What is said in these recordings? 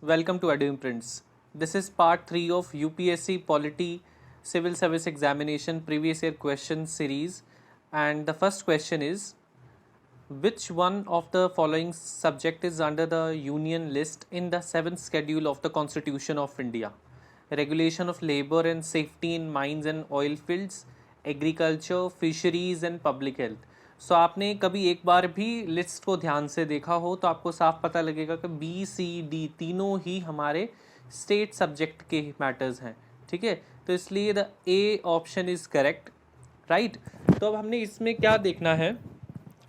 welcome to Edu Imprints. This is part 3 of UPSC Polity Civil Service Examination Previous Year Question Series, and the first question is, which one of the following subject is under the Union list in the 7th schedule of the Constitution of India? Regulation of labor and safety in mines and oil fields, agriculture, fisheries and public health. सो आपने कभी एक बार भी list को ध्यान से देखा हो तो आपको साफ पता लगेगा कि बी सी डी तीनों ही हमारे स्टेट सब्जेक्ट के मैटर्स हैं. ठीक है, तो इसलिए the A option is correct. Right, तो अब हमने इसमें क्या देखना है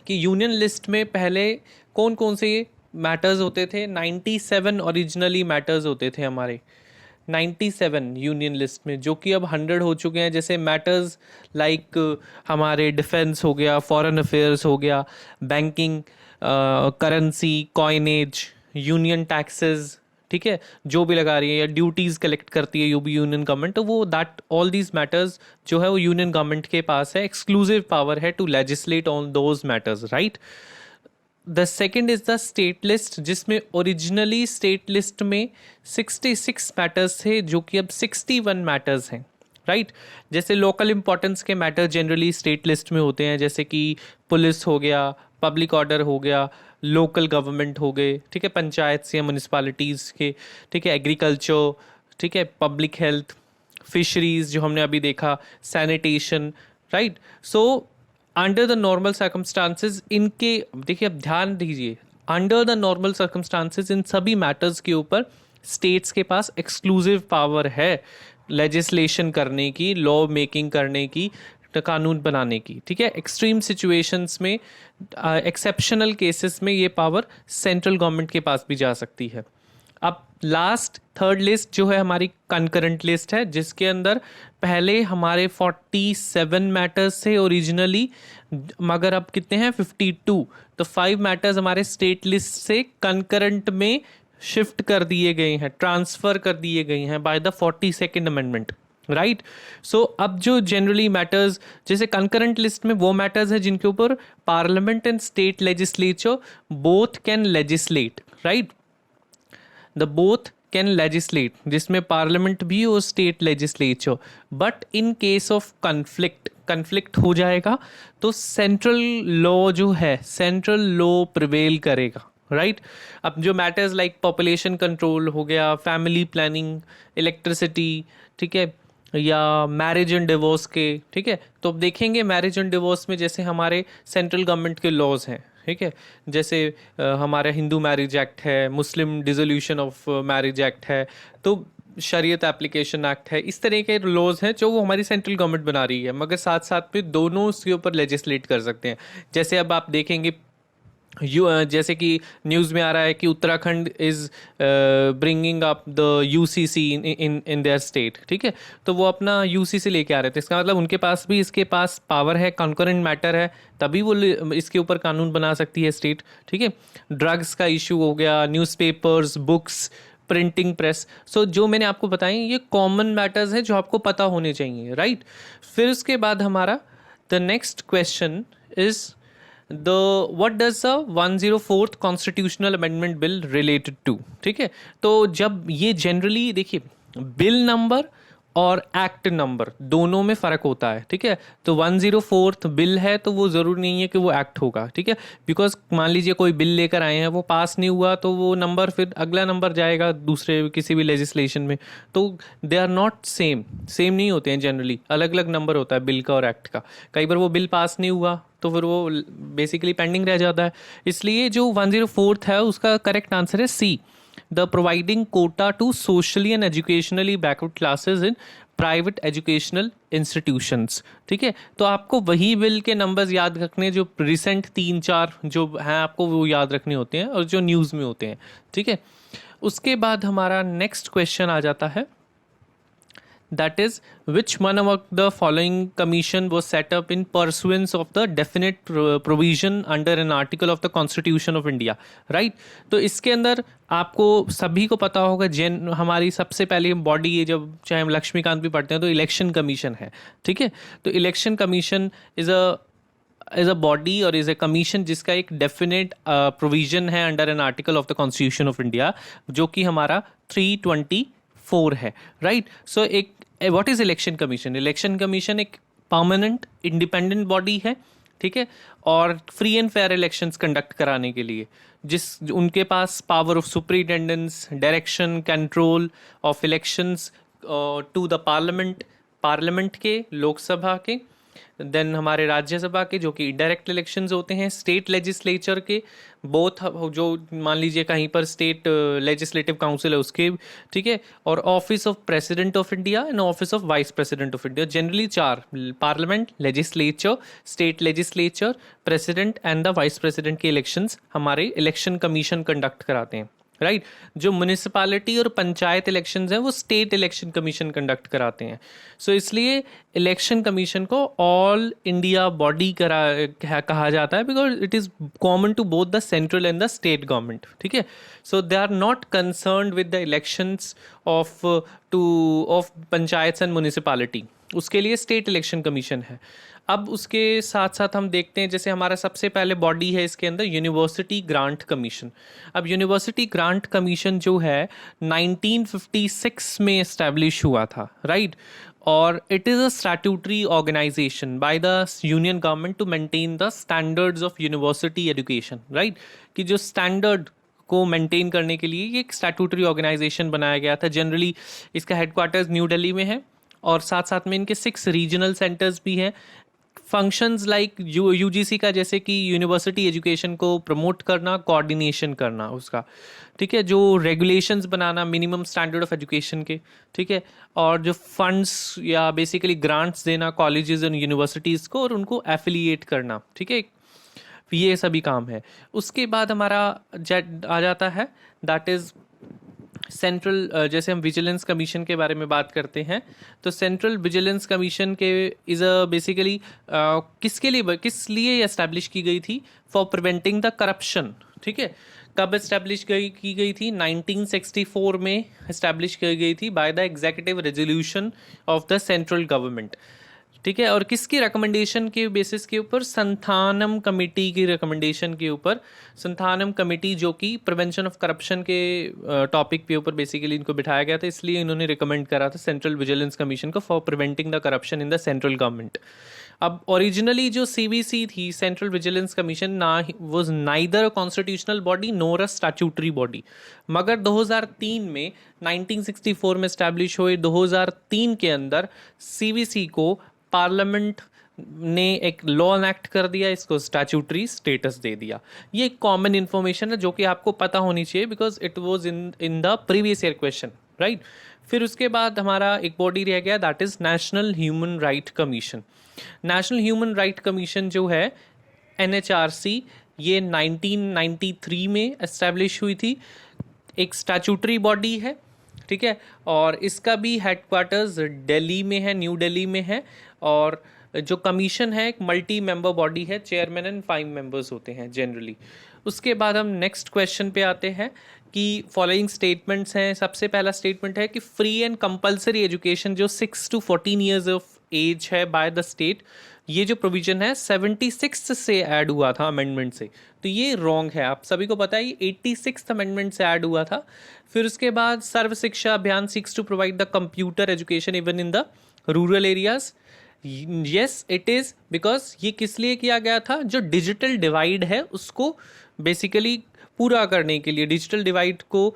कि यूनियन लिस्ट में पहले कौन कौन से मैटर्स होते थे. 97 ओरिजिनली मैटर्स होते थे हमारे, 97 यूनियन लिस्ट में, जो कि अब 100 हो चुके हैं. जैसे मैटर्स लाइक हमारे डिफेंस हो गया, फॉरेन अफेयर्स हो गया, banking, currency, coinage, union taxes, ठीक है, जो भी लगा रही है या ड्यूटीज़ कलेक्ट करती है यूनियन गवर्नमेंट, तो वो दैट ऑल दीज मैटर्स जो है वो यूनियन गवर्नमेंट के पास है. एक्सक्लूसिव पावर है to legislate on those matters. Right, the second is the state list, जिसमें ओरिजिनली स्टेट लिस्ट में 66 मैटर्स थे जो कि अब 61 मैटर्स हैं. राइट, जैसे लोकल इंपॉर्टेंस के मैटर जनरली स्टेट लिस्ट में होते हैं, जैसे कि पुलिस हो गया, पब्लिक ऑर्डर हो गया, लोकल गवर्नमेंट हो गए, ठीक है, पंचायत से या म्यूनिसपैलिटीज़ के, ठीक है, एग्रीकल्चर, ठीक है, पब्लिक हेल्थ, फिशरीज जो हमने अभी देखा, sanitation. Right, so under the normal circumstances इनके, देखिए अब ध्यान दीजिए, अंडर द नॉर्मल सर्कमस्टांसेस इन सभी मैटर्स के ऊपर स्टेट्स के पास एक्सक्लूसिव पावर है लेजिस्लेशन करने की, लॉ मेकिंग करने की, कानून बनाने की. ठीक है, एक्सट्रीम सिचुएशंस में, एक्सेप्शनल केसेस में ये पावर सेंट्रल गवर्नमेंट के पास भी जा सकती है. अब लास्ट थर्ड लिस्ट जो है हमारी कंकरेंट लिस्ट है, जिसके अंदर पहले हमारे 47 मैटर्स थे ओरिजिनली, मगर अब कितने हैं 52. तो 5 मैटर्स हमारे स्टेट लिस्ट से कंकरेंट में शिफ्ट कर दिए गए हैं, ट्रांसफ़र कर दिए गए हैं by the 42nd amendment. Right, so अब जो जनरली मैटर्स, जैसे कंकरेंट लिस्ट में वो मैटर्स हैं जिनके ऊपर parliament and state legislature both can legislate. Right, the both can legislate, जिसमें पार्लियामेंट भी और state legislature. But in case of conflict हो जाएगा तो सेंट्रल लॉ जो है, सेंट्रल लॉ प्रिवेल करेगा. राइट, अब जो मैटर्स लाइक पॉपुलेशन कंट्रोल हो गया, फैमिली प्लानिंग, इलेक्ट्रिसिटी, ठीक है, या मैरिज एंड डिवोर्स के, ठीक है, तो अब देखेंगे मैरिज एंड डिवोर्स में जैसे हमारे सेंट्रल गवर्नमेंट के लॉज हैं. ठीक है, जैसे हमारा हिंदू मैरिज एक्ट है, मुस्लिम डिसोल्यूशन ऑफ मैरिज एक्ट है, तो शरीयत एप्लीकेशन एक्ट है, इस तरह के लॉज हैं जो वो हमारी सेंट्रल गवर्नमेंट बना रही है, मगर साथ साथ में दोनों उसके ऊपर लेजिस्लेट कर सकते हैं. जैसे अब आप देखेंगे जैसे कि न्यूज़ में आ रहा है कि Uttarakhand is bringing up the UCC in their state. ठीक है, तो वो अपना यूसीसी लेके आ रहे थे, इसका मतलब उनके पास भी इसके पास पावर है, कॉन्करेंट मैटर है, तभी वो इसके ऊपर कानून बना सकती है स्टेट. ठीक है, ड्रग्स का इशू हो गया, न्यूज़पेपर्स, बुक्स, प्रिंटिंग प्रेस. सो जो मैंने आपको बताई ये कॉमन मैटर्स हैं जो आपको पता होने चाहिए. राइट, फिर उसके बाद हमारा the next question is what does the 104th constitutional amendment bill related to. ठीक है, तो जब ये जनरली देखिए बिल नंबर और एक्ट नंबर दोनों में फ़र्क होता है. ठीक है, तो 104th बिल है तो वो ज़रूरी नहीं है कि वो एक्ट होगा. ठीक है, बिकॉज मान लीजिए कोई बिल लेकर आए हैं, वो पास नहीं हुआ तो वो नंबर फिर अगला नंबर जाएगा दूसरे किसी भी लेजिस्लेशन में, तो दे आर नॉट सेम नहीं होते हैं. जनरली अलग अलग नंबर होता है बिल का और एक्ट का. कई बार वो बिल पास नहीं हुआ तो फिर वो बेसिकली पेंडिंग रह जाता है. इसलिए जो 104th है उसका करेक्ट आंसर है C, the providing quota to socially and educationally backward classes in private educational institutions. ठीक है, तो आपको वही बिल के नंबर्स याद रखने जो रिसेंट 3-4 जो हैं आपको वो याद रखने होते हैं और जो न्यूज़ में होते हैं. ठीक है, उसके बाद हमारा नेक्स्ट क्वेश्चन आ जाता है, that is which one of the following commission was set up in pursuance of the definite provision under an article of the Constitution of India. right, तो इसके अंदर आपको सभी को पता होगा हमारी सबसे पहली बॉडी है, जब चाहे हम लक्ष्मीकांत भी पढ़ते हैं तो इलेक्शन कमीशन है. ठीक है, तो election commission is a is a body और इज अ कमीशन जिसका एक डेफिनेट प्रोविजन है under an article of the constitution of India, जो कि हमारा 324 है, राइट। सो एक what is election commission? Election commission एक परमानेंट इंडिपेंडेंट बॉडी है, ठीक है, और free and fair elections conduct कराने के लिए जिस उनके पास power of superintendence, direction, control of elections to the parliament के, लोकसभा के, देन हमारे राज्यसभा के जो कि डायरेक्ट इलेक्शंस होते हैं, स्टेट लेजिस्लेचर के बोथ, जो मान लीजिए कहीं पर स्टेट लेजिस्लेटिव काउंसिल है उसके, ठीक है, और office of president of India and office of vice president of India. Generally चार, parliament, legislature, state legislature, president and the vice president के इलेक्शंस हमारे इलेक्शन कमीशन कंडक्ट कराते हैं, राइट। जो म्यूनिसिपैलिटी और पंचायत इलेक्शंस हैं वो स्टेट इलेक्शन कमीशन कंडक्ट कराते हैं। सो इसलिए इलेक्शन कमीशन को ऑल इंडिया बॉडी कहा जाता है, because it is common to both the central and the state government, ठीक है। So they are not concerned with the elections of panchayat and municipality, उसके लिए स्टेट इलेक्शन कमीशन है। अब उसके साथ साथ हम देखते हैं, जैसे हमारा सबसे पहले बॉडी है इसके अंदर यूनिवर्सिटी ग्रांट कमीशन। अब यूनिवर्सिटी ग्रांट कमीशन जो है 1956 में इस्टेब्लिश हुआ था, राइट, और it is a statutory organisation by the union government to maintain the standards of university education, right, कि जो स्टैंडर्ड को मेंटेन करने के लिए ये एक स्टैट्यूटरी ऑर्गेनाइजेशन बनाया गया था। जनरली इसका हेडक्वार्टर्स न्यू दिल्ली में है और साथ साथ में इनके 6 रीजनल सेंटर्स भी हैं। फंक्शंस लाइक यूजीसी का, जैसे कि यूनिवर्सिटी एजुकेशन को प्रमोट करना, कोऑर्डिनेशन करना उसका, ठीक है, जो regulations banana minimum standard of education के, ठीक है, और जो फंड्स या बेसिकली ग्रांट्स देना कॉलेजेस और यूनिवर्सिटीज़ को और उनको एफिलिएट करना, ठीक है, ये सभी काम है। उसके बाद हमारा आ जाता है दैट इज़ सेंट्रल, जैसे हम विजिलेंस कमीशन के बारे में बात करते हैं तो सेंट्रल विजिलेंस कमीशन के इज़ अ बेसिकली किस लिए एस्टैब्लिश की गई थी? फॉर प्रिवेंटिंग द करप्शन, ठीक है। कब एस्टैब्लिश की गई थी? 1964 में एस्टैब्लिश की गई थी by the executive resolution of the central government, ठीक है। और किसकी रिकमेंडेशन के बेसिस के ऊपर? संथानम कमेटी की रिकमेंडेशन के ऊपर। संथानम कमेटी जो कि प्रिवेंशन ऑफ करप्शन के टॉपिक के ऊपर बेसिकली इनको बिठाया गया था, इसलिए इन्होंने रिकमेंड करा था सेंट्रल विजिलेंस कमीशन को for preventing the corruption in the central government. अब ओरिजिनली जो सीवीसी थी, सेंट्रल विजिलेंस कमीशन, ना was neither a constitutional body NOR a statutory body, मगर 2003 में 1964 में स्टैब्लिश हुए 2003 के अंदर सीवीसी को पार्लियामेंट ने एक लॉ एक्ट कर दिया, इसको स्टैट्यूटरी स्टेटस दे दिया। ये एक कॉमन इन्फॉर्मेशन है जो कि आपको पता होनी चाहिए because it was in the previous year question, right. फिर उसके बाद हमारा एक बॉडी रह गया that is national human right commission. National human right commission जो है NHRC, ये 1993 में एस्टैब्लिश हुई थी, एक स्टैट्यूटरी बॉडी है, ठीक है, और इसका भी हेडक्वार्टर्स दिल्ली में है, न्यू दिल्ली में है। और जो कमीशन है एक मल्टी मेंबर बॉडी है, चेयरमैन एंड 5 मेंबर्स होते हैं जनरली। उसके बाद हम नेक्स्ट क्वेश्चन पे आते हैं कि फॉलोइंग स्टेटमेंट्स हैं। सबसे पहला स्टेटमेंट है कि फ्री एंड कंपलसरी एजुकेशन जो 6 to 14 ईयर्स ऑफ एज है बाय द स्टेट, ये जो प्रोविजन है 76 से ऐड हुआ था अमेंडमेंट से, तो ये रॉन्ग है। आप सभी को पता है 86th अमेंडमेंट से ऐड हुआ था। फिर उसके बाद Sarva Shiksha Abhiyan seeks to provide the computer education even in the rural areas. Yes it is, because ये किस लिए किया गया था? जो डिजिटल डिवाइड है उसको बेसिकली पूरा करने के लिए, डिजिटल डिवाइड को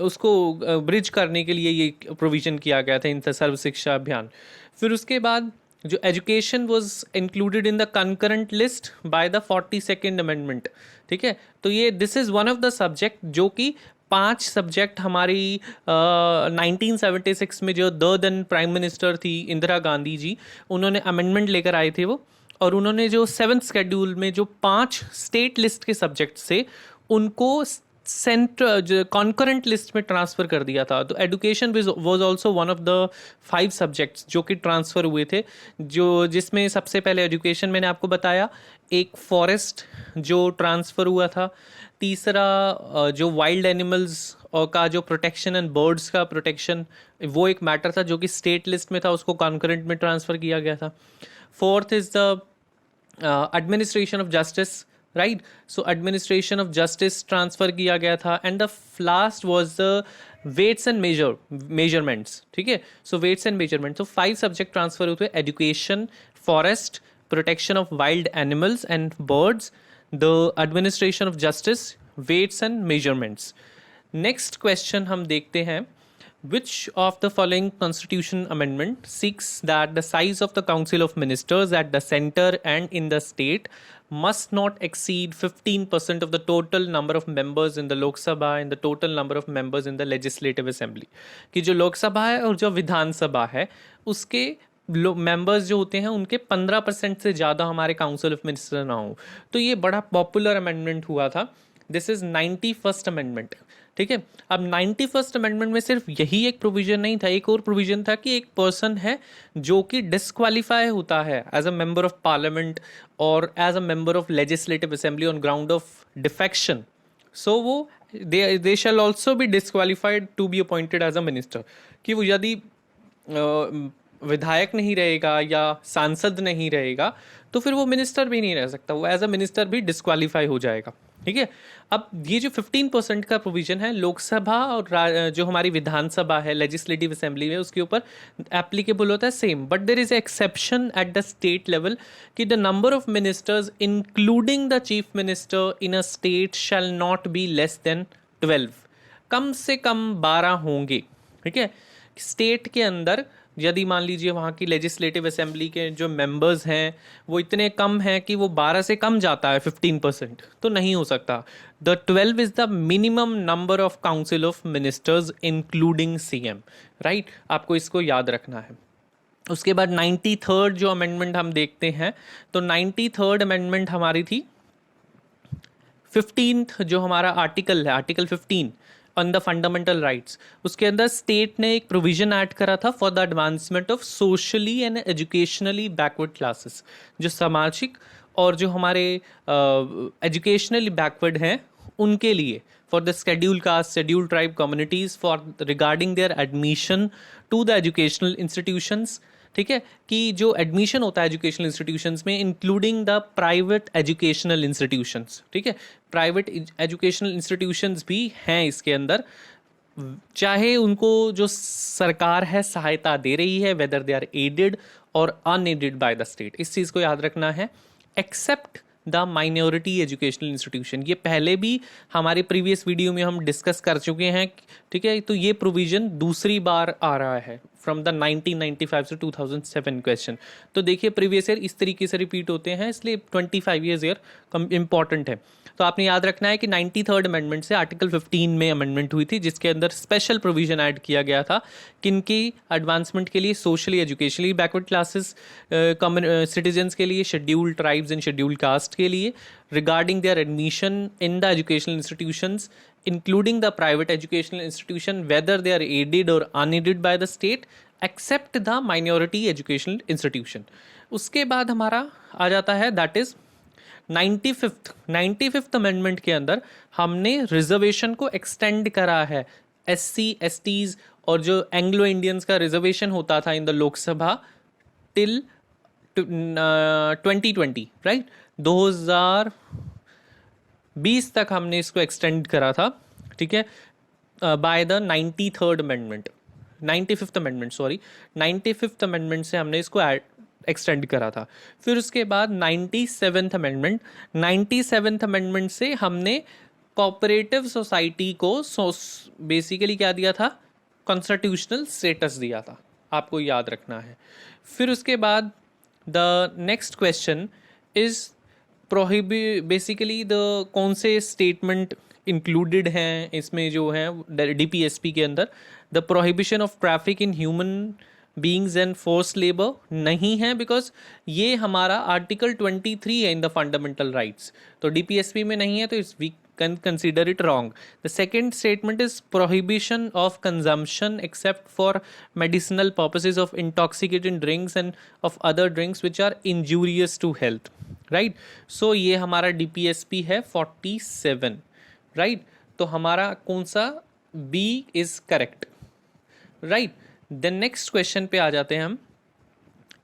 उसको ब्रिज करने के लिए ये प्रोविजन किया गया था इन सर्व शिक्षा अभियान। फिर उसके बाद जो education was included in the concurrent list by the 42nd amendment, ठीक है। तो ये this is one of the subject जो कि 5 सब्जेक्ट हमारी 1976 में जो देन प्राइम मिनिस्टर थी इंदिरा गांधी जी, उन्होंने अमेंडमेंट लेकर आए थे वो, और उन्होंने जो 7th शेड्यूल में जो 5 स्टेट लिस्ट के सब्जेक्ट से उनको सेंट्रल कॉन्करेंट लिस्ट में ट्रांसफ़र कर दिया था। तो education was also one of the 5 subjects जो कि ट्रांसफ़र हुए थे, जो जिसमें सबसे पहले एजुकेशन मैंने आपको बताया, एक फॉरेस्ट जो ट्रांसफ़र हुआ था, तीसरा जो वाइल्ड एनिमल्स का जो प्रोटेक्शन एंड बर्ड्स का प्रोटेक्शन, वो एक मैटर था जो कि स्टेट लिस्ट में था, उसको कॉन्करेंट में ट्रांसफ़र किया गया था। Fourth is the administration of justice, right. So administration of justice transfer किया गया था. And the last was the weights and measurements. ठीक है, सो वेट्स एंड मेजरमेंट. तो 5 सब्जेक्ट ट्रांसफर हुए. Education, forest, protection of wild animals and birds, the administration of justice, weights and measurements. Next question हम देखते हैं. Which of the following constitution amendment seeks that the size of the council of ministers at the center and in the state must not exceed 15% of the total number of members in the Lok Sabha and the total number of members in the legislative assembly. कि जो लोक सभा है और जो विधान सभा है उसके members जो होते हैं उनके 15% से ज़्यादा हमारे काउंसिल ऑफ मिनिस्टर ना हो. तो ये बड़ा पॉपुलर अमेंडमेंट हुआ था. This is 91st amendment. ठीक है, अब 91st अमेंडमेंट में सिर्फ यही एक प्रोविजन नहीं था, एक और प्रोविजन था कि एक पर्सन है जो कि डिस्क्वालीफाई होता है as a member of parliament और as a member of legislative assembly on ground of defection. So वो they shall also be disqualified to be appointed as a minister. कि वो यदि विधायक नहीं रहेगा या सांसद नहीं रहेगा तो फिर वो मिनिस्टर भी नहीं रह सकता, वो एज अ मिनिस्टर भी डिस्क्वालीफाई हो जाएगा. ठीक है, अब ये जो 15% का प्रोविजन है लोकसभा और जो हमारी विधानसभा है लेजिस्लेटिव असेंबली में उसके ऊपर एप्लीकेबल होता है same. But there is exception at the state level कि the number of ministers including the chief minister in a state shall not be less than 12. कम से कम 12 होंगे. ठीक है, स्टेट के अंदर यदि मान लीजिए वहाँ की लेजिस्लेटिव असेंबली के जो मेंबर्स हैं वो इतने कम हैं कि वो 12 से कम जाता है 15%, तो नहीं हो सकता. The 12 is the minimum number of council of ministers including CM. Right, आपको इसको याद रखना है. उसके बाद 93rd जो अमेंडमेंट हम देखते हैं तो 93rd अमेंडमेंट हमारी थी 15th जो हमारा आर्टिकल है, article 15 on the fundamental rights. उसके अंदर स्टेट ने एक प्रोविजन ऐड करा था for the advancement of socially and educationally backward classes. जो सामाजिक और जो हमारे एजुकेशनली बैकवर्ड हैं उनके लिए, for the schedule caste, schedule tribe communities, for regarding their admission to the educational institutions. ठीक है, कि जो एडमिशन होता है एजुकेशनल इंस्टीट्यूशंस में including the private educational institutions. ठीक है, प्राइवेट एजुकेशनल इंस्टीट्यूशंस भी हैं इसके अंदर, चाहे उनको जो सरकार है सहायता दे रही है, वेदर दे आर एडेड और अनएडेड बाय द स्टेट. इस चीज़ को याद रखना है. Except the minority educational institution, ये पहले भी हमारे प्रीवियस वीडियो में हम डिस्कस कर चुके हैं. ठीक है, तो ये प्रोविजन दूसरी बार आ रहा है फ्रॉम द 1995 से 2007 क्वेश्चन. तो देखिए प्रीवियस ईयर इस तरीके से रिपीट होते हैं, इसलिए 25 ईयर्स ईयर इंपॉर्टेंट है. तो आपने याद रखना है कि 93rd अमेंडमेंट से आर्टिकल 15 में अमेंडमेंट हुई थी जिसके अंदर स्पेशल प्रोविजन ऐड किया गया था किनकी एडवांसमेंट के लिए, socially educationally backward classes citizens के लिए, scheduled tribes and scheduled caste के लिए, regarding their admission in the educational institutions including the private educational institution whether they are aided or unaided by the state except the minority educational institution. उसके बाद हमारा आ जाता है that is 95th amendment के अंदर हमने रिजर्वेशन को extend करा है. SC STs और जो एंग्लो इंडियंस का रिजर्वेशन होता था in the Lok Sabha till 2020, right, 2020 तक हमने इसको एक्सटेंड करा था. ठीक है, बाय द 95th अमेंडमेंट से हमने इसको एक्सटेंड करा था. फिर उसके बाद 97th अमेंडमेंट से हमने कोऑपरेटिव सोसाइटी को बेसिकली क्या दिया था, कॉन्स्टिट्यूशनल स्टेटस दिया था, आपको याद रखना है. फिर उसके बाद the next question is basically the कौन से स्टेटमेंट इंक्लूडेड हैं इसमें जो है DPSP के अंदर. The prohibition of traffic in human beings and force labour नहीं है बिकॉज ये हमारा आर्टिकल 23 है इन द फंडामेंटल राइट्स, तो DPSP में नहीं है, तो इस we can consider it wrong. The second statement is prohibition of consumption except for medicinal purposes of intoxicating drinks and of other drinks which are injurious to health. Right, so ये हमारा DPSP है 47. Right, तो हमारा कौन सा B is correct. Right, then next question पे आ जाते हैं हम.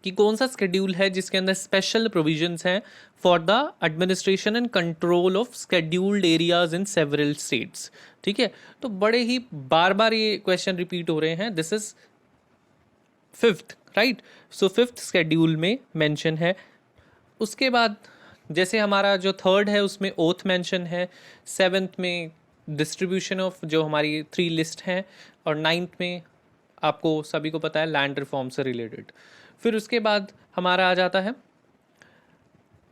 कि कौन सा स्केड्यूल है जिसके अंदर स्पेशल प्रोविजंस हैं for the administration and control of scheduled areas in several states. ठीक है, तो बड़े ही बार बार ये क्वेश्चन रिपीट हो रहे हैं। This is fifth, right. So fifth schedule में मेंशन है। उसके बाद जैसे हमारा जो थर्ड है उसमें ओथ मेंशन है, सेवेंथ में डिस्ट्रीब्यूशन ऑफ जो हमारी 3 लिस्ट हैं, और नाइन्थ में आपको सभी को पता है लैंड रिफॉर्म से रिलेटेड। फिर उसके बाद हमारा आ जाता है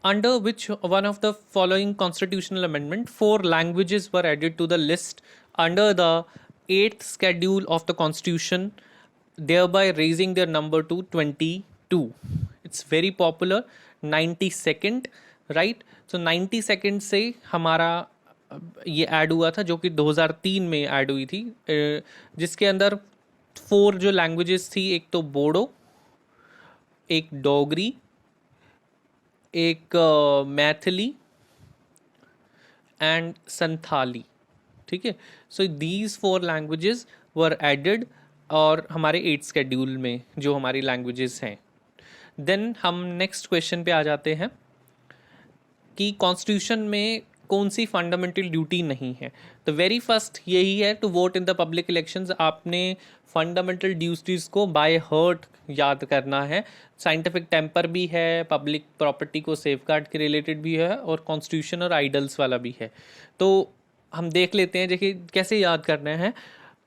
under which one of the following constitutional amendment 4 languages were added to the list under the 8th schedule of the constitution, thereby raising their number to 22. It's very popular, 92nd, right? So 92nd से हमारा ये add हुआ था, जो कि 2003 में add हुई थी, जिसके अंदर 4 जो लैंग्वेजेस थी, एक तो बोडो, एक डोगरी, एक मैथिली एंड संथाली। ठीक है, so these 4 languages were added और हमारे 8 स्केड्यूल में जो हमारी लैंग्वेजेस हैं। देन हम नेक्स्ट क्वेश्चन पे आ जाते हैं कि कॉन्स्टिट्यूशन में कौन सी फंडामेंटल ड्यूटी नहीं है। तो वेरी फर्स्ट यही है, to vote in the public elections. आपने फंडामेंटल ड्यूटीज़ को बाय हार्ट याद करना है। साइंटिफिक टेम्पर भी है, पब्लिक प्रॉपर्टी को सेफगार्ड के रिलेटेड भी है, और कॉन्स्टिट्यूशन और आइडल्स वाला भी है। तो हम देख लेते हैं, देखिए कैसे याद करना है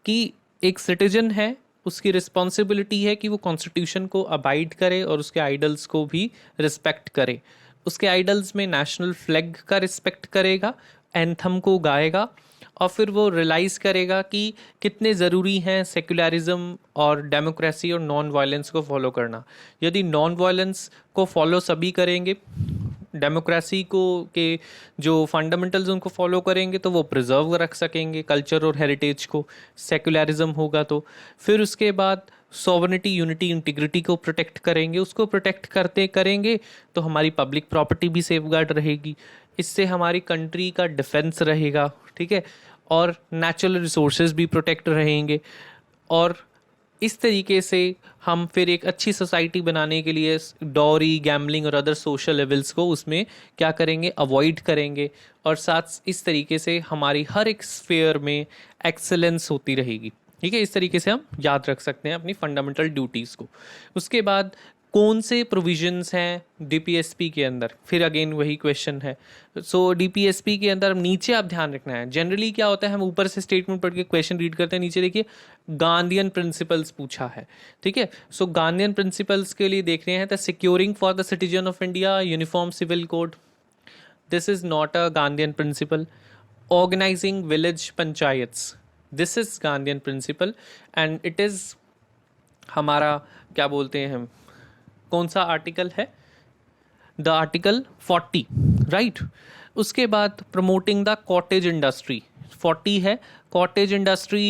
कि एक सिटीजन है, उसकी रिस्पॉन्सिबिलिटी है कि वो कॉन्स्टिट्यूशन को अबाइड करे और उसके आइडल्स को भी रिस्पेक्ट करे। उसके आइडल्स में नेशनल फ्लैग का रिस्पेक्ट करेगा, एंथम को गाएगा, और फिर वो रियलाइज़ करेगा कि कितने ज़रूरी हैं सेक्युलरिज्म और डेमोक्रेसी और नॉन वायलेंस को फॉलो करना। यदि नॉन वायलेंस को फॉलो सभी करेंगे, डेमोक्रेसी को के जो फंडामेंटल्स उनको फॉलो करेंगे, तो वो प्रिजर्व रख सकेंगे कल्चर और हेरिटेज को। सेक्युलरिज्म होगा तो फिर उसके बाद सॉवरेनिटी, यूनिटी, इंटीग्रिटी को प्रोटेक्ट करेंगे। उसको प्रोटेक्ट करते करेंगे तो हमारी पब्लिक प्रॉपर्टी भी सेफगार्ड रहेगी, इससे हमारी कंट्री का डिफेंस रहेगा। ठीक है, और नेचुरल रिसोर्सेज भी प्रोटेक्ट रहेंगे, और इस तरीके से हम फिर एक अच्छी सोसाइटी बनाने के लिए डॉरी, गैम्बलिंग और अदर सोशल लेवल्स को उसमें क्या करेंगे, अवॉइड करेंगे, और साथ इस तरीके से हमारी हर एक स्फेयर में एक्सेलेंस होती रहेगी। ठीक है, इस तरीके से हम याद रख सकते हैं अपनी फंडामेंटल ड्यूटीज़ को। उसके बाद कौन से प्रोविजंस हैं डीपीएसपी के अंदर, फिर अगेन वही क्वेश्चन है। सो डीपीएसपी के अंदर नीचे आप ध्यान रखना है, जनरली क्या होता है, हम ऊपर से स्टेटमेंट पढ़ के क्वेश्चन रीड करते हैं, नीचे देखिए गांधीयन प्रिंसिपल्स पूछा है। ठीक है, सो गांधीयन प्रिंसिपल्स के लिए देख रहे हैं, the securing for the citizen of India uniform civil code, this is not a Gandhian principle. Organising village panchayats, this is Gandhian principle, and it is हमारा क्या बोलते हैं, कौन सा आर्टिकल है, द आर्टिकल 40, राइट। उसके बाद प्रमोटिंग द कॉटेज इंडस्ट्री 40 है, कॉटेज इंडस्ट्री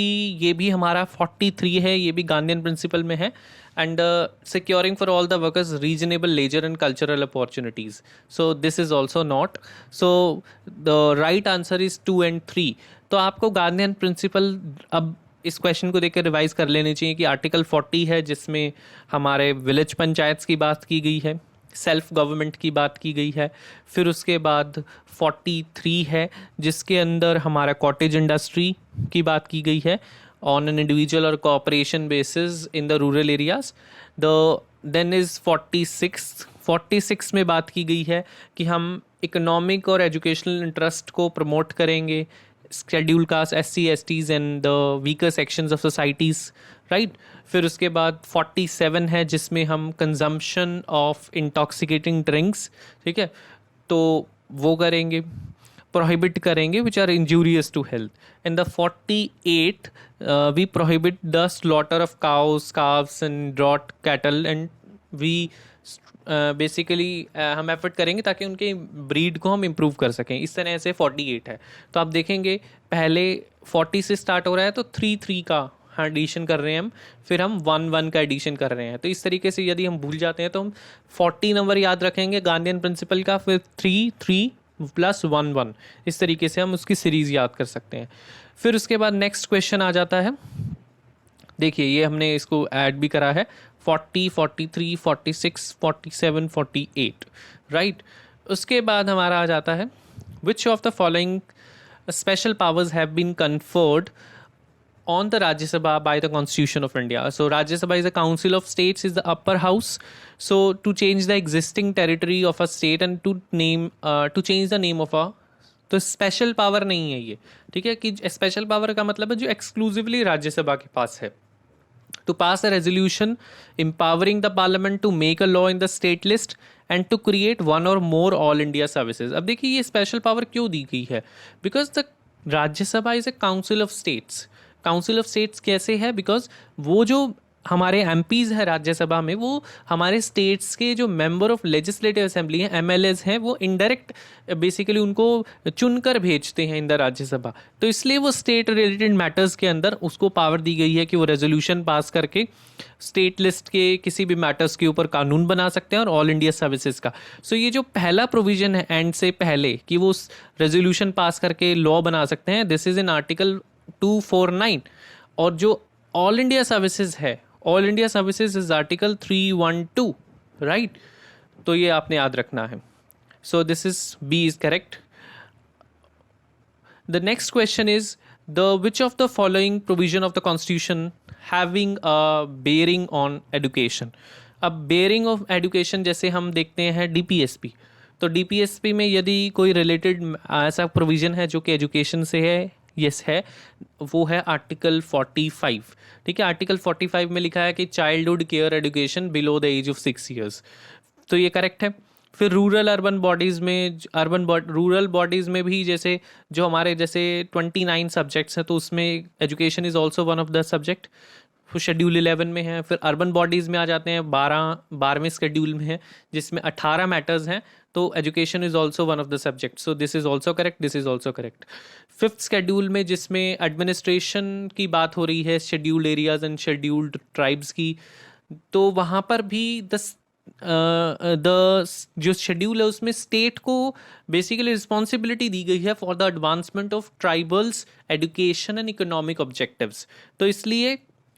ये भी हमारा 43 है, ये भी गांधीयन प्रिंसिपल में है। And securing for all the workers reasonable leisure and cultural opportunities, so this is also not. So the right answer is 2 and 3। तो आपको गांधीयन प्रिंसिपल अब इस क्वेश्चन को देखकर रिवाइज कर लेने चाहिए कि आर्टिकल 40 है जिसमें हमारे विलेज पंचायत्स की बात की गई है, सेल्फ गवर्नमेंट की बात की गई है। फिर उसके बाद 43 है जिसके अंदर हमारा कॉटेज इंडस्ट्री की बात की गई है, ऑन एन इंडिविजुअल और cooperation basis in the rural areas. Then is 46 में बात की गई है कि हम इकोनॉमिक और एजुकेशनल इंटरेस्ट को प्रमोट करेंगे, schedule caste, SC, STs and the weaker sections of societies, right. फिर उसके बाद 47 है जिसमें हम कंजम्पशन ऑफ इंटॉक्सिकेटिंग ड्रिंक्स, ठीक है, तो वो करेंगे, प्रोहिबिट करेंगे which are injurious to health. And the 48 we prohibit the slaughter of cows, calves and draught cattle, and we basically हम एफर्ट करेंगे ताकि उनके ब्रीड को हम इम्प्रूव कर सकें। इस तरह से 48 है। तो आप देखेंगे पहले 40 से स्टार्ट हो रहा है तो 3 का हाँ एडिशन कर रहे हैं हम, फिर हम 1 का एडिशन कर रहे हैं। तो इस तरीके से यदि हम भूल जाते हैं तो हम 40 नंबर याद रखेंगे गांधीयन प्रिंसिपल का, फिर 3 + 1, इस तरीके से हम उसकी सीरीज़ याद कर सकते हैं। फिर उसके बाद नेक्स्ट क्वेश्चन आ जाता है, देखिए ये हमने इसको ऐड भी करा है, 40, 43, 46, 47, 48, राइट। उसके बाद हमारा आ जाता है विच of the following special powers have been conferred on the Rajya Sabha by the Constitution of India. So Rajya Sabha is a council of states, is the upper house. So to change the existing territory of a state and to change the name of a, तो special power नहीं है ये, ठीक है, कि special power का मतलब है जो एक्सक्लूसिवली राज्यसभा के पास है, to pass a resolution empowering the parliament to make a law in the state list and to create one or more all India services. अब देखिए ये स्पेशल पावर क्यों दी गई है, because the Rajya Sabha is a council of states. Council of states कैसे है, because वो जो हमारे एमपीज़ हैं राज्यसभा में, वो हमारे स्टेट्स के जो मेंबर ऑफ लेजिस्लेटिव असेंबली हैं, एमएलएज हैं, वो इनडायरेक्ट बेसिकली उनको चुनकर भेजते हैं इन द राज्यसभा। तो इसलिए वो स्टेट रिलेटेड मैटर्स के अंदर उसको पावर दी गई है कि वो रेजोल्यूशन पास करके स्टेट लिस्ट के किसी भी मैटर्स के ऊपर कानून बना सकते हैं और ऑल इंडिया सर्विसेज का। सो ये जो पहला प्रोविजन है एंड से पहले कि वो रेजोल्यूशन पास करके लॉ बना सकते हैं, दिस इज इन आर्टिकल 249। और जो ऑल इंडिया सर्विसेज है, all India services is article 312, right. तो ये आपने याद रखना है। So this is B is correct. The next question is the which of the following provision of the constitution having a bearing on education. अब bearing of education जैसे हम देखते हैं डीपीएसपी, तो डीपीएसपी में यदि कोई रिलेटेड ऐसा प्रोविजन है जो कि एजुकेशन से है, यस है, वो है आर्टिकल 45, ठीक है। आर्टिकल 45 में लिखा है कि childhood care education below the age of 6 years, तो ये करेक्ट है। फिर रूरल अर्बन बॉडीज़ में, रूरल बॉडीज़ में भी जैसे जो हमारे जैसे 29 सब्जेक्ट्स हैं, तो उसमें education is also one of the subject, schedule 11 में है। फिर अर्बन बॉडीज़ में आ जाते हैं 12वें शेड्यूल में है, जिसमें 18 मैटर्स हैं, तो education is also one of the subject. So this is also correct, this is also correct. 5th schedule में जिसमें एडमिनिस्ट्रेशन की बात हो रही है, scheduled areas and scheduled tribes की, तो वहाँ पर भी जो शेड्यूल है उसमें स्टेट को बेसिकली रिस्पॉन्सिबिलिटी दी गई है for the advancement of tribals education and economic objectives. तो इसलिए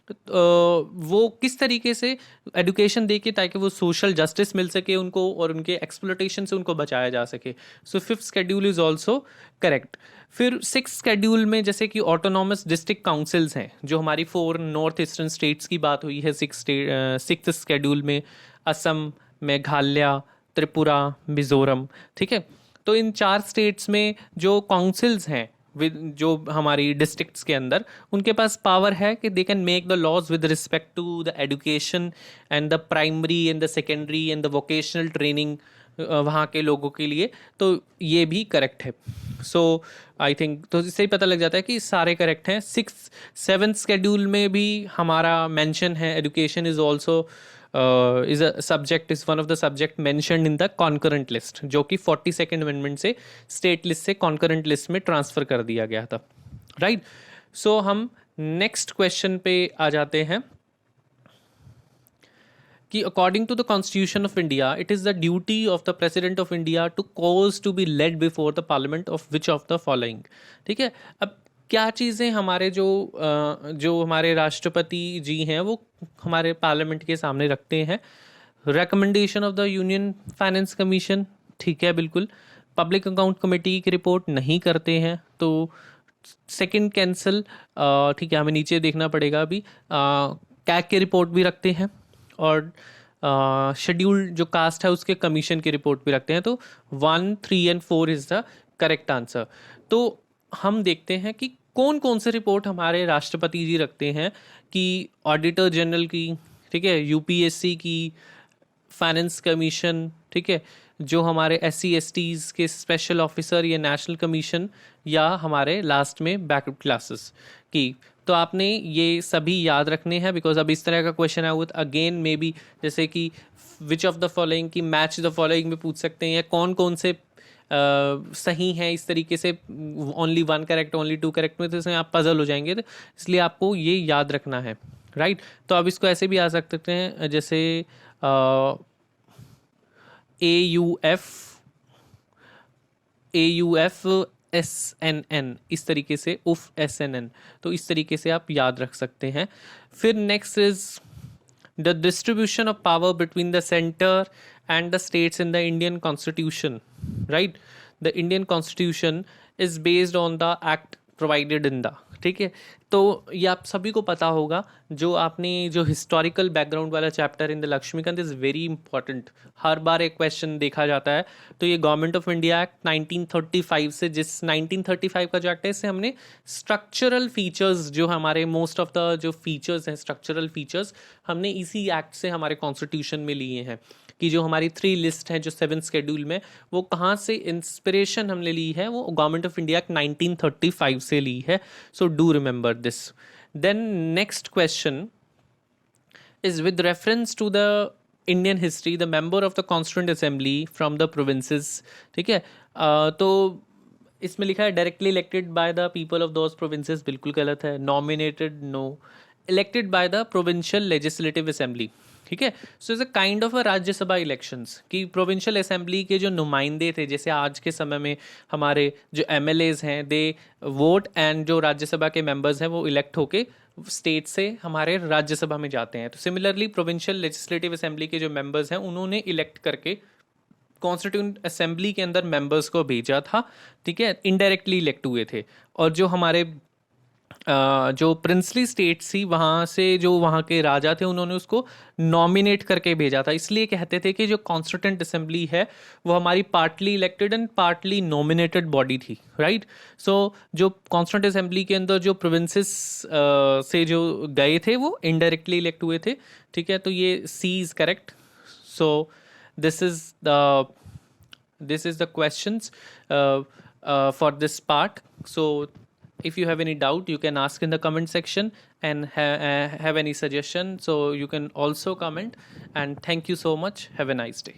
वो किस तरीके से एजुकेशन दे के ताकि वो सोशल जस्टिस मिल सके उनको और उनके एक्सप्लोटेशन से उनको बचाया जा सके। सो 5th schedule is also correct. फिर 6th शेड्यूल में जैसे कि ऑटोनॉमस डिस्ट्रिक्ट काउंसिल्स हैं, जो हमारी 4 नॉर्थ ईस्टर्न स्टेट्स की बात हुई है 6th शेड्यूल में, असम, मेघालय, त्रिपुरा, मिज़ोरम, ठीक है। तो इन 4 स्टेट्स में जो काउंसिल्स हैं जो हमारी डिस्ट्रिक्ट्स के अंदर, उनके पास पावर है कि they can make the laws with respect to the education and the primary and the secondary and the vocational training वहाँ के लोगों के लिए। तो ये भी करेक्ट है। सो आई थिंक तो इससे ही पता लग जाता है कि सारे करेक्ट हैं। 7th शेड्यूल में भी हमारा मेंशन है education is also is a subject, is one of the subject mentioned in the concurrent list, जो कि 42nd amendment से state list से concurrent list में transfer कर दिया गया था, right? So हम next question पे आ जाते हैं कि according to the Constitution of India, it is the duty of the President of India to cause to be led before the Parliament of which of the following, ठीक है। अब क्या चीज़ें हमारे जो हमारे राष्ट्रपति जी हैं वो हमारे पार्लियामेंट के सामने रखते हैं। Recommendation of the union finance commission, ठीक है, बिल्कुल। पब्लिक अकाउंट कमेटी की रिपोर्ट नहीं करते हैं, तो सेकंड कैंसल, ठीक है, हमें नीचे देखना पड़ेगा अभी। कैग की रिपोर्ट भी रखते हैं और शेड्यूल्ड जो कास्ट है उसके कमीशन की रिपोर्ट भी रखते हैं। तो 1, 3 and 4 is the correct answer. तो हम देखते हैं कि कौन कौन से रिपोर्ट हमारे राष्ट्रपति जी रखते हैं, कि ऑडिटर जनरल की, ठीक है, यूपीएससी की, फाइनेंस कमीशन, ठीक है, जो हमारे SC STs के स्पेशल ऑफिसर या नेशनल कमीशन, या हमारे लास्ट में बैकअप क्लासेस की। तो आपने ये सभी याद रखने हैं, बिकॉज अब इस तरह का क्वेश्चन आया हुआ तो अगेन मे बी जैसे कि विच ऑफ द फॉलोइंग की मैच द फॉलोइंग में पूछ सकते हैं, या कौन कौन से सही हैं, इस तरीके से ओनली 1 करेक्ट, ओनली 2 करेक्ट में, तो इसमें आप पजल हो जाएंगे। तो इसलिए आपको ये याद रखना है, राइट। तो अब इसको ऐसे भी आ सकते हैं जैसे AUF SNN, इस तरीके से UF SNN, तो इस तरीके से आप याद रख सकते हैं। फिर next is the distribution of power between the center and the states in the Indian Constitution, right? The Indian Constitution is based on the act provided in the, ठीक है। तो ये आप सभी को पता होगा, जो आपने जो हिस्टोरिकल बैकग्राउंड वाला chapter in the Lakshmikant is very important, हर बार एक क्वेश्चन देखा जाता है। तो ये गवर्नमेंट ऑफ इंडिया एक्ट 1935 से, जिस 1935 का जो एक्ट है, इससे हमने स्ट्रक्चरल फीचर्स, जो हमारे मोस्ट ऑफ द जो फीचर्स हैं, स्ट्रक्चरल फीचर्स, हमने इसी एक्ट से हमारे कॉन्स्टिट्यूशन में लिए हैं। कि जो हमारी 3 लिस्ट है जो 7th शेड्यूल में, वो कहाँ से इंस्पिरेशन हमने ली है, वो गवर्नमेंट ऑफ इंडिया 1935 से ली है। So do remember this. Then next question is with reference to the Indian history, the member of the constituent assembly from the provinces, ठीक है। तो इसमें लिखा है directly elected by the people of those provinces, बिल्कुल गलत है। Nominated, no. Elected by the provincial legislative assembly, ठीक है। So is a kind of a Rajya Sabha elections, कि प्रोविंशियल असेंबली के जो नुमाइंदे थे, जैसे आज के समय में हमारे जो एमएलएज हैं, दे वोट, एंड जो राज्यसभा के मेंबर्स हैं वो इलेक्ट होके स्टेट से हमारे राज्यसभा में जाते हैं। तो सिमिलरली प्रोविंशियल लेजिस्लेटिव असेंबली के जो मेंबर्स हैं, उन्होंने इलेक्ट करके कॉन्स्टिट्यूंट असेंबली के अंदर मेंबर्स को भेजा था, ठीक है। इनडायरेक्टली इलेक्ट हुए थे। और जो हमारे जो प्रिंसली स्टेट्स थी, वहाँ से जो वहाँ के राजा थे, उन्होंने उसको नॉमिनेट करके भेजा था। इसलिए कहते थे कि जो कॉन्स्टिट्यूंट असेंबली है वो हमारी partly elected and partly nominated body थी, राइट। सो जो कॉन्स्टिट्यूंट असेंबली के अंदर जो प्रोविंसेस से जो गए थे वो इनडायरेक्टली इलेक्ट हुए थे, ठीक है। तो ये C is correct. So this is the questions for this part. So if you have any doubt, you can ask in the comment section, and have any suggestion, so you can also comment. And thank you so much. Have a nice day.